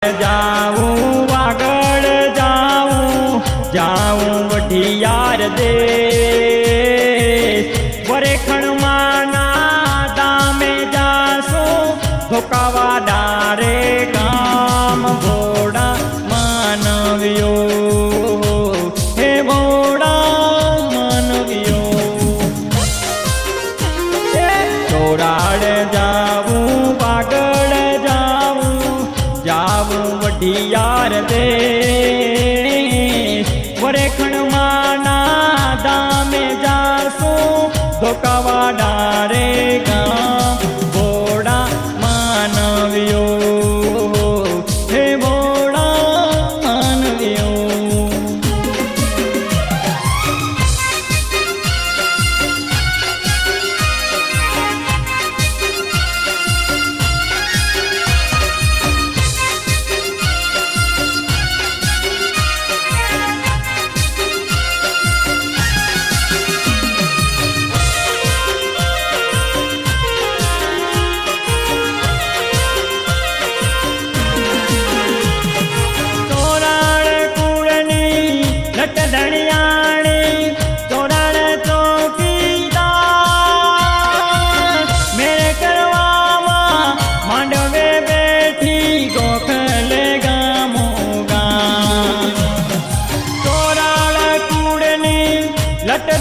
जाऊं वागड़ जाऊं वढियार दे वरेखण माना दामे जासो धोकावा डारे गाम भोड़ा मानवियो हे भोड़ा मानवियो चोराड़ जाऊं वागड़ जाऊं वढियार दे वरेखण माना दामे जासो धोकावा डारे गाम भोड़ा मानवियो हे भोड़ा मानवियो।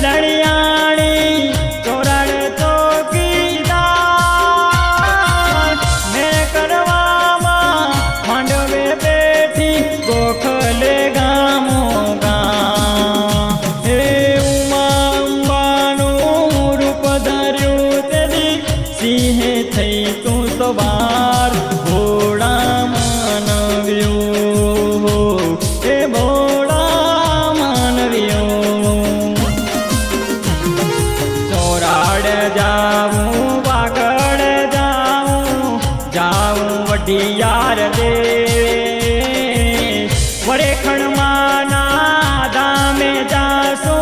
धनियाणी चोराड़ चौकीदार मेरे करवामा मांडवे बैठी गोखले गामो गाम हे उमा अंबानो रूप धर्यो तेदी सिंहे थई तू सवार भोड़ा मानवियो हे भोड़ा मानवियो। जाऊं वागड़ जाऊं वढियार दे वरेखण माना दामे जासो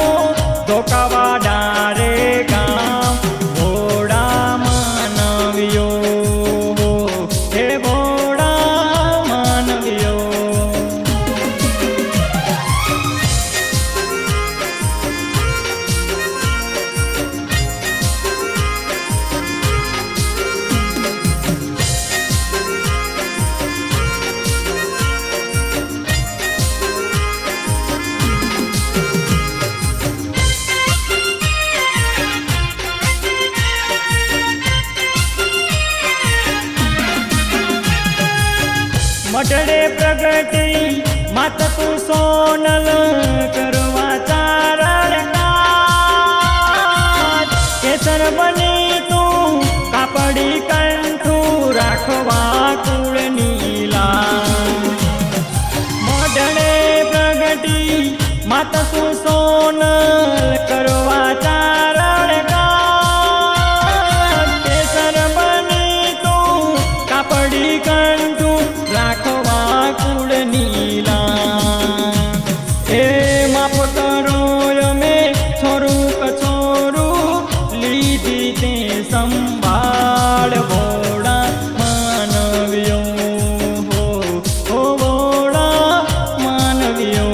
धोकावा डारे गाम भोड़ा मानवियो हे भोड़ा मानवियो। मटड़े प्रगति मत तू सोनल करवा चारण केसर बनी तू कापड़ी कंठू राखवा कुल नीला मटड़े प्रगति मत तू सोनल करवा चारण केसर बनी तू कापड़ी कंठू राखवा कुल नीला ए माप करो में छोरू कछोरू लीधी ते संभाल भोड़ा मानवियो हो भोड़ा मानवियो।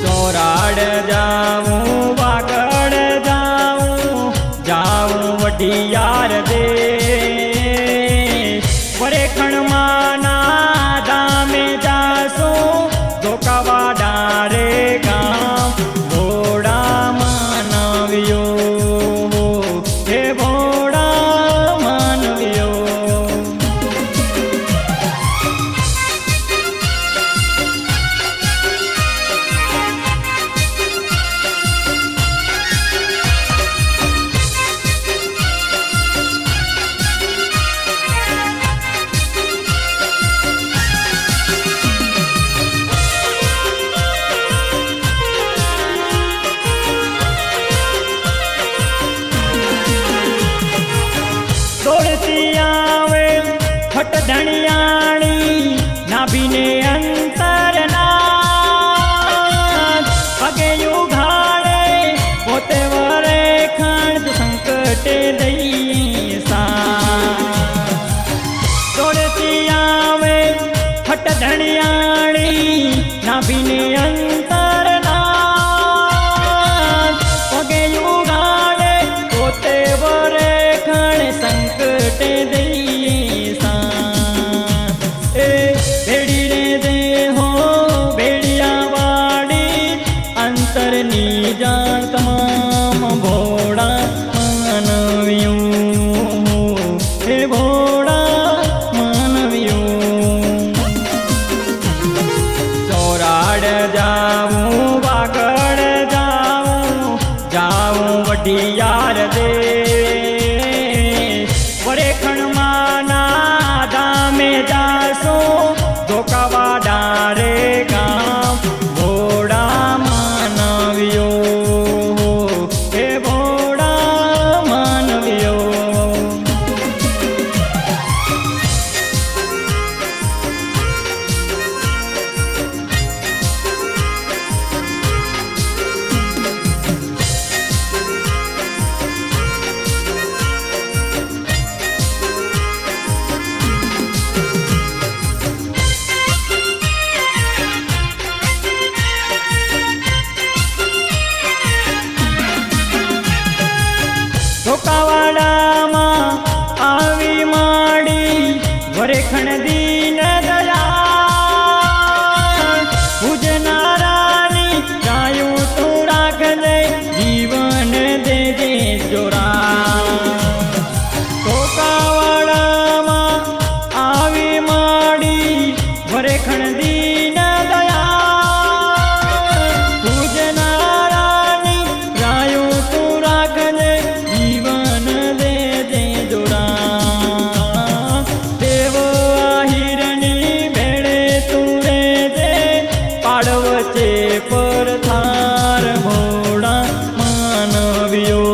चोराड़ जाऊं वागड़ जाऊं वढियार दे वरेखण माना दामे जासो धोकावा डारे गाम भोड़ा मानवियो हे भोड़ा मानवियो। दौड़ती आवे फट धनियाणी नाभीने अंतर पगे युगाड़े पोते वरे खंड संकटे दई सा दौड़ती ખટ ધણિયાણી નાભીને અંતરના પગે ઉગાડે પોતે વરે ખણ સંકટે દઈએ સા એ ભેડી રે દે હો ભેડિયા વાડી અંતરની જાણ તમામ ભોળા માનવ્યું હે ભોળા માનવ્યું ચોરાડ જાવું વાગડ જાવું જાવું વઢિયાર દે વરેખણમાં ના ધામે જાશો ધોકાવાડા રે ગામ ભોળા માનવ્યો હે ભોળા માનવ્યો ધોકાવાડામાં આવી માડી વરેખણ દીન દયા પૂજનારાની ગાયું તું રાખજે જીવન દેજે જોરા ધોકાવાડામાં આવી માડી વરેખણ દીન દયા પૂજનારાની ગાયું તું રાખજે જીવન દે દે જોડા દેવ આહિરની ભેળે તું રે દે પાડવચે પર થાર ભોળા માનવ્યો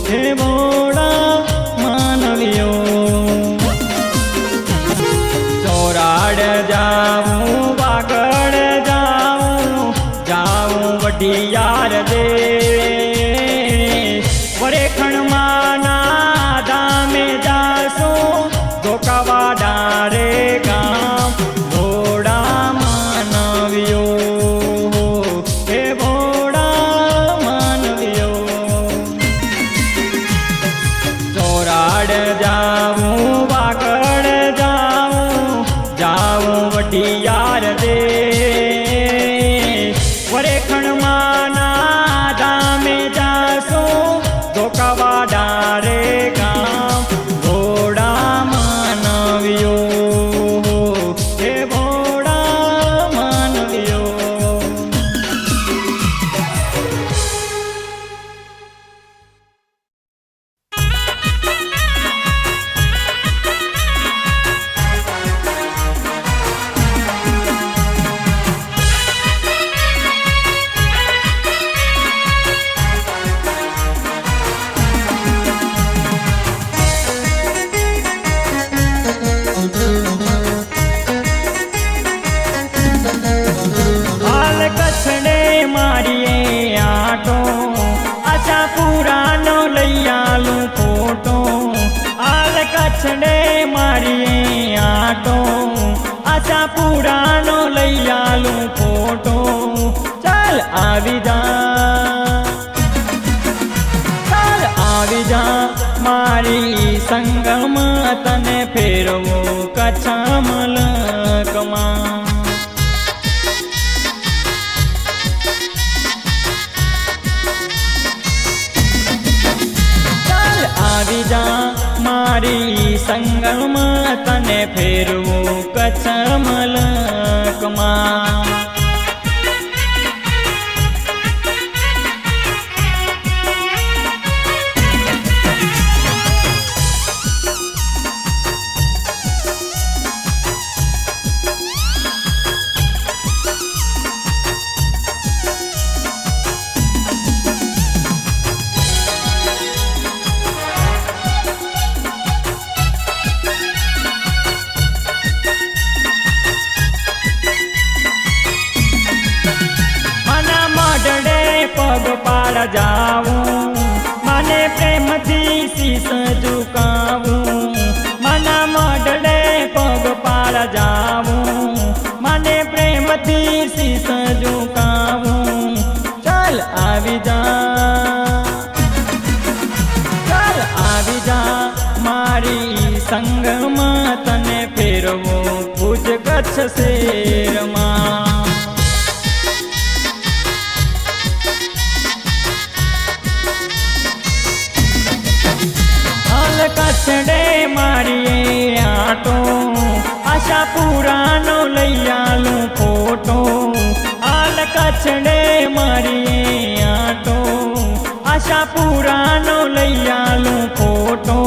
હે ભોળા માનવ્યો ચોરાડ જાવું વાગડ જાવું જાવું વઢિયાર દે વરેખણમાં ના ધામે જાશો ધોકાવાડા રે ગામ ભોળા માનવ્યો હે ભોળા માનવ્યો ચોરાડ જાવું વાગડ જાવું જાવું વઢિયાર દે વરેખણમાં ના ધામે જાશો ધોકાવાડા રે ગામ ભોળા માનવ્યો હે ભોળા માનવ્યો હાલ કચ્છડે મારીએ આટો આશા પુરાનો લઈ આલું ફોટો હાલ કચ્છડે મારીએ આટો આશા પુરાનો લઈ આલું ફોટો ચાલ આવી જા મારી સંગમાં તને ફેરવું કચ્છ મલકમાં આવી જા મારી સંગમાં તને ફેરવું કચ્છ મલકમાં પગપાળ જાવું મને પ્રેમથી શીશ ઝુકાવું મના મડડે પગપાળ જાવું પ્રેમથી શીશ ઝુકાવું. ચાલ આવી જા, ચાલ આવી જા મારી સંગમાં, તને ફેરવું ભુજ કચ્છ શેરમાં. હાલ કચ્છડે મારીએ આટો, આશાપુરાનો લઈ આલું ફોટો. હાલ કચ્છડે મારીએ આટો, આશાપુરાનો લઈ આલું ફોટો.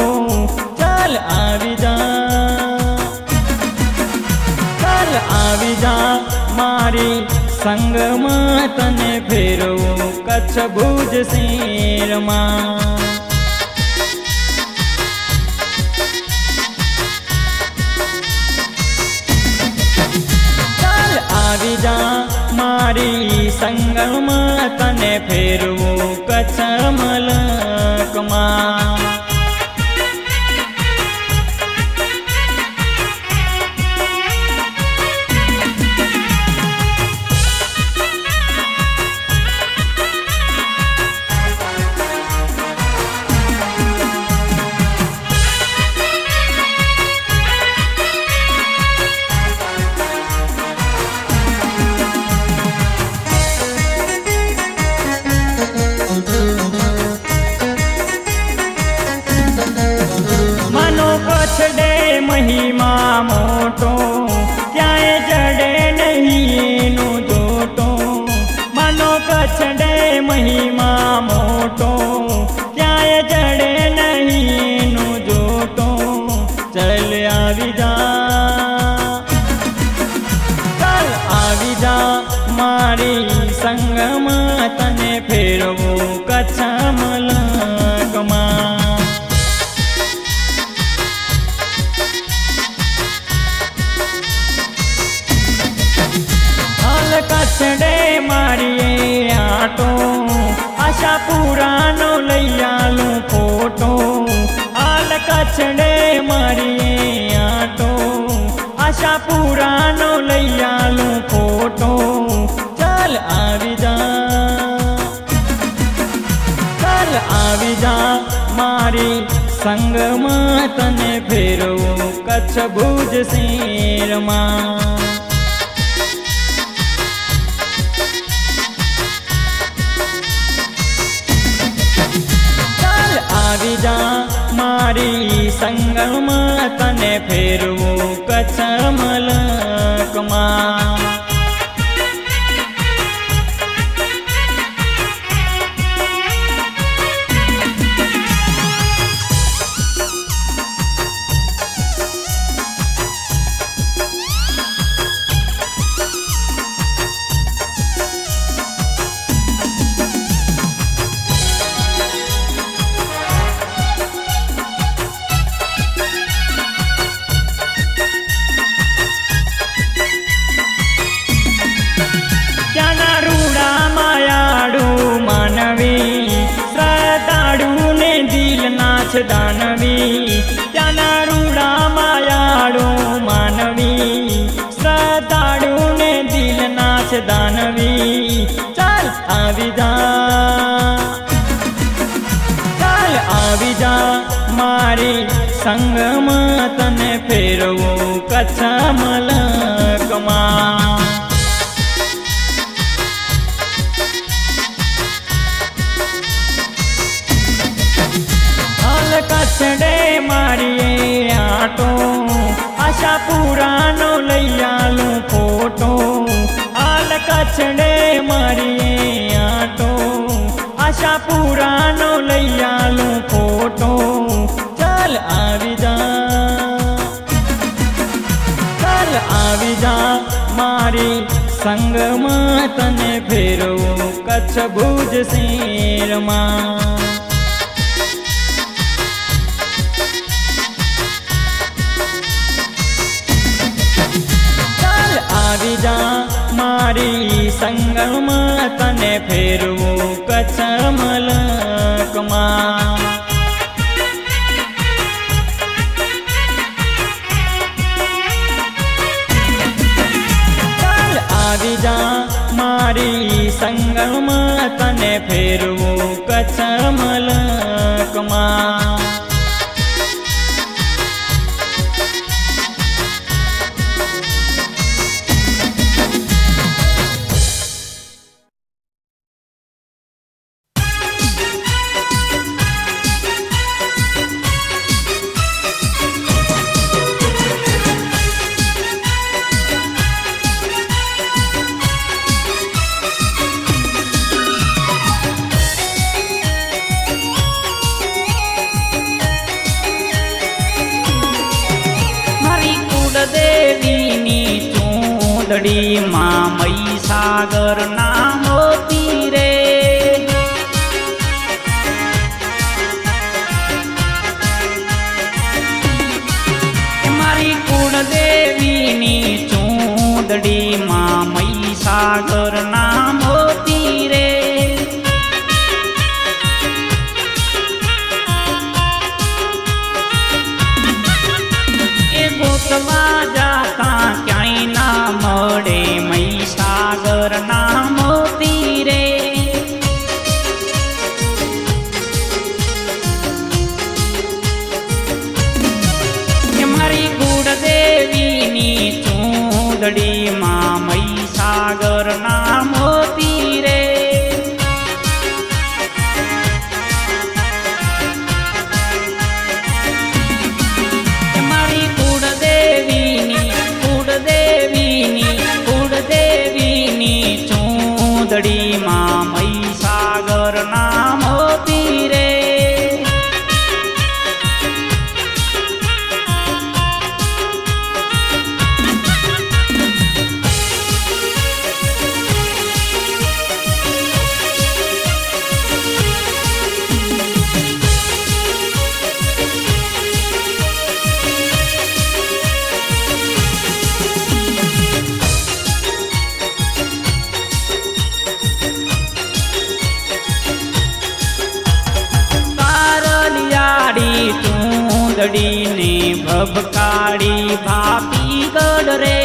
ચાલ આવી જા, ચાલ આવી જા મારી સંગમાં, તને ફેરવું કચ્છ ભુજ શેરમાં. ચાલ આવી જા મારી સંગમાં, તને ફેરવું કચ્છ મલકમાં. કચ્છડે મહિમા મોટો, ક્યાંય જડે નહીં એનો જોટો. માનો કચ્છડે મહિમા મોટો, ક્યાંય જડે નહીં એનો જોટો. ચાલ આવી જા, ચાલ આવી જા મારી સંગમાં, તને ફેરવું કચ્છ મલકમાં. કચ્છડે મારીએ આટો, આશાપુરાનો લઈ આલું ફોટો. હાલ કચ્છડે મારીએ આટો, આશાપુરાનો લઈ આલું ફોટો. ચાલ આવી જા, ચાલ આવી જા મારી સંગમાં, તને ફેરવું કચ્છ ભુજ શેરમાં. આવી જા મારી સંગમાં, તને ફેરવું કચ્છ મલકમાં. દાનવી ત્યાંના રૂડા માયાળો માનવી, શ્રદ્ધાળુ ને દિલ નાચ દાનવી. ચાલ આવી જા, ચાલ આવી જા મારી સંગમાં, તને ફેરવું કચ્છ મલકમાં. કચ્છડે મારીએ આટો, આશાપુરાનો લઈ આલું ફોટો. હાલ કચ્છડે મારીએ આટો, આશાપુરાનો લઈ આલું ફોટો. ચાલ આવી જા, ચાલ આવી જા મારી સંગમાં, તને ફેરવું કચ્છ ભુજ શેરમાં. આવી જા મારી સંગમાં, તને ફેરવું કચ્છ મલકમાં. ચાલ આવી ફેરવું કચ્છ મલકમાં. દેવીની ચૂંદડીમાં મહીસાગર ના મોતી રે. મારી કુળદેવીની ચૂંદડીમાં મહીસાગર ના મોતી રે. ગોતવા જાતા ક્યાંય ના મળે મહીસાગર ના મોતી રે. મારી કુળદેવીની ચૂંદડીમાં મહીસાગર ના મોતી રે. ચૂંદડીમાં મહીસાગર ના મોતી રે. ચૂંદડીને ભભકાળી ભાપી ગઢ રે.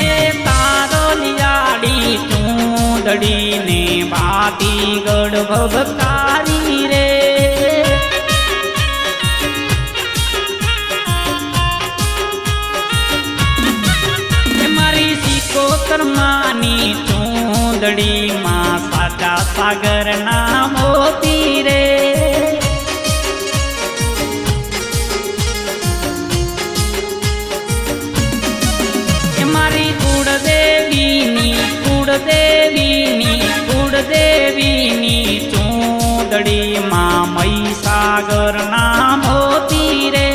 એ તારલિયાળી ચૂંદડીને ભાપી ગઢ ભભકાળી રે. મારી સિકોતરમાની ચૂંદડીમાં સાચા સાગર ના મોતી રે. મારી કુળદેવીની ચૂંદડીમાં મહીસાગર ના મોતી રે.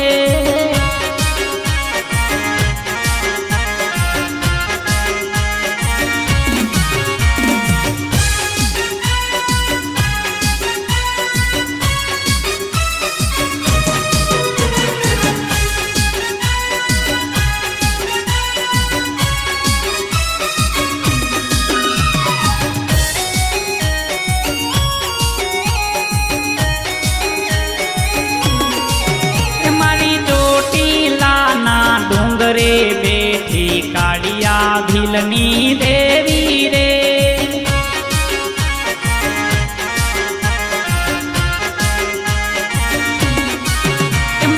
રે બેઠી કાળિયા ભીલની દેવી રે.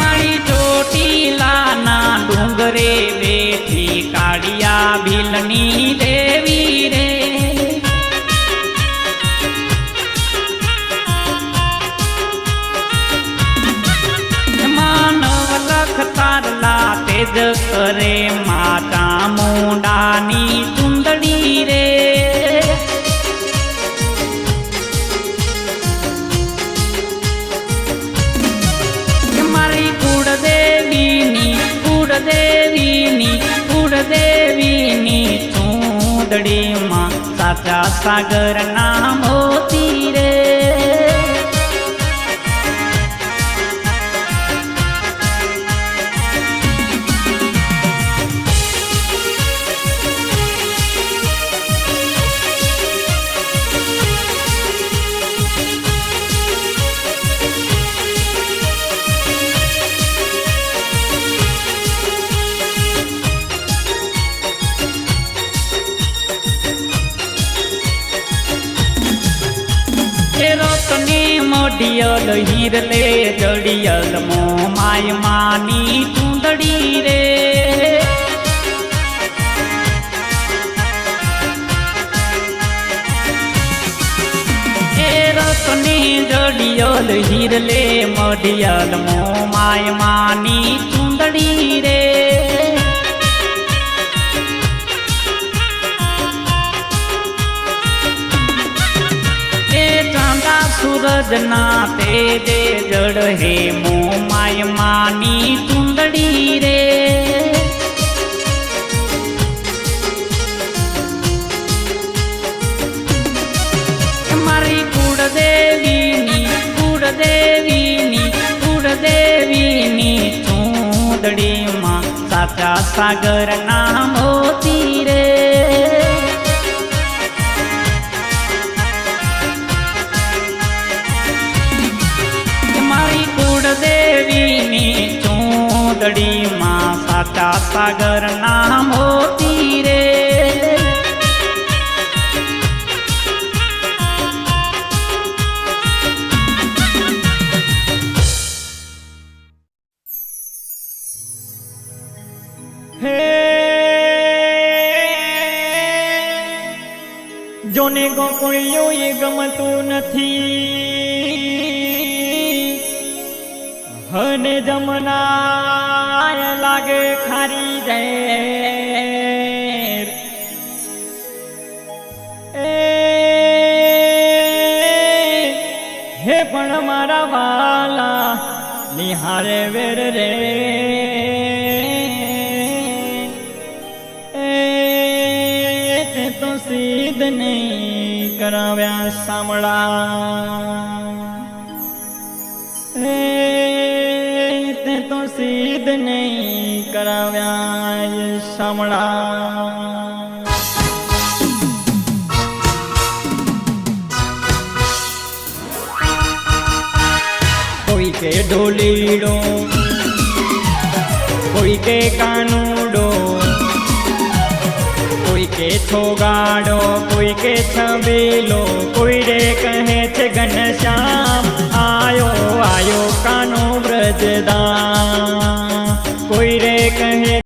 મારી ચોટીલાના ડુંગરે બેઠી કાળિયા ભીલની દેવી રે. માનવ લખ તારલા તેજ કરે મા ચામુંડાની ચૂંદડી રે. મારી કુળદેવીની ચૂંદડીમાં સાચા સાગર ના મોતી રે. રતને મઢિયલ હીરલે જડિયલ મો માય માની ચૂંદડી રે એ રતને જડિયલ હીરલે મઢિયલ મો માય માની ચૂંદડી રે सूरज ना तेजे जड़ हे मो माय मानी चूंदड़ी रे मारी कुलदेवी नी चूंदड़ी मां साचा सागर ना मोती रे देवी चूंदड़ी मां साचा सागर नाम होती रे हे जोने गोकुळियो ये गमतु नथी हने जमना लागे खारी जेर हे पण मारा वाला निहारे वेर रे तो सीध नहीं कराव्या सामड़ा तो सीध नहीं कराव्या सामड़ा कोई के ढोलीड़ो कोई के कानूडो कोई के छोगाड़ो कोई के छबेलो कोई रे कहे छे घनश्याम आयो आयो कानो ब्रजदाम